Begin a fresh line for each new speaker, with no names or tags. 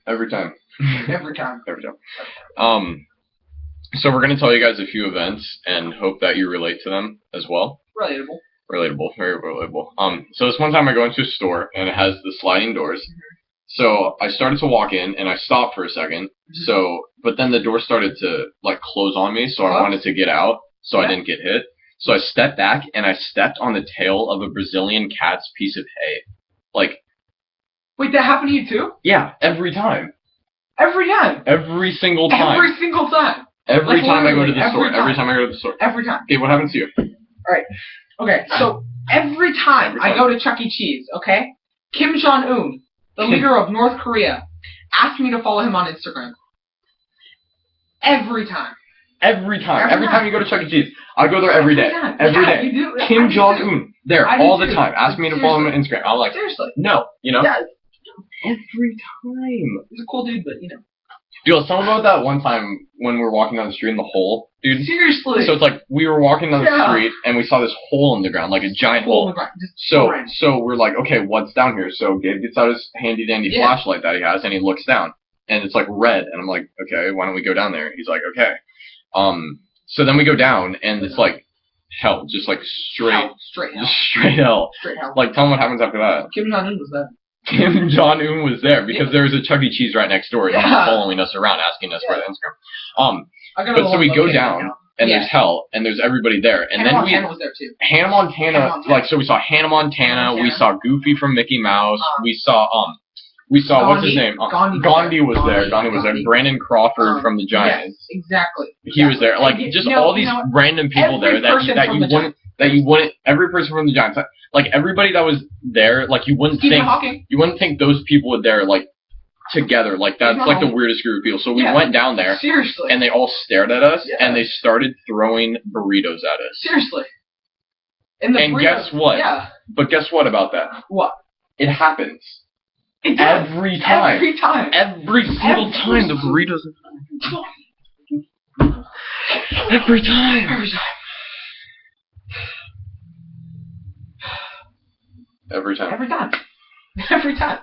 Every time.
Every time.
Every time. So we're going to tell you guys a few events and hope that you relate to them as well.
Relatable.
Relatable. Very relatable. So this one time I go into a store and it has the sliding doors. So I started to walk in and I stopped for a second. But then the door started to like close on me, so I wanted to get out so I didn't get hit. So I stepped back and I stepped on the tail of a Brazilian cat's piece of hay. Like.
Wait, that happened to you too?
Yeah, every time.
Every time.
Every single time.
Every single time.
Every time I go to the store. Every time I go to the store.
Every time.
Okay, what happens to you?
Alright. Okay, so every time I go to Chuck E. Cheese, okay, Kim Jong-un, the leader of North Korea, asked me to follow him on Instagram. Every time.
Every time. Every time you go to Chuck E. Cheese. I go there every day. Every day.
You do.
Kim Jong-un. There, all the time. Ask me to follow him on Instagram. I'm like,
seriously.
No, you know?
Yeah.
Every time.
He's a cool dude, but you know.
Dude, tell me about that one time when we were walking down the street in the hole, dude.
Seriously.
So it's like we were walking down the street and we saw this hole in the ground, like a giant hole. So we're like, okay, what's down here? So Gabe gets out his handy dandy flashlight that he has and he looks down and it's like red and I'm like, okay, why don't we go down there? He's like, okay. So then we go down and it's like hell, just like straight hell.
Straight hell.
Like tell him what happens after that.
Kim Jong-un was there.
Kim Jong-un was there because there was a Chuck E. Cheese right next door and he was following us around asking us for the Instagram. But so we go down and there's hell and there's everybody there and
Hannah Montana was there too.
Hannah Montana, like so we saw Hannah Montana, we saw Goofy from Mickey Mouse, we saw what's his name? Gandhi was there. Gandhi was there. Brandon Crawford from the Giants.
Yes, exactly.
He was there. Like just all these random people there that you wouldn't every person from the Giants, like everybody that was there, like you wouldn't think those people were there like together. Like that's like the weirdest group of people. So we went down there.
Seriously.
And they all stared at us and they started throwing burritos at us.
Seriously.
And guess what? Yeah. But guess what about that?
What?
It happens. Every time.
Every time.
Every single time the burritos. Every time.
Every time.
Every time.
Every time. Every time.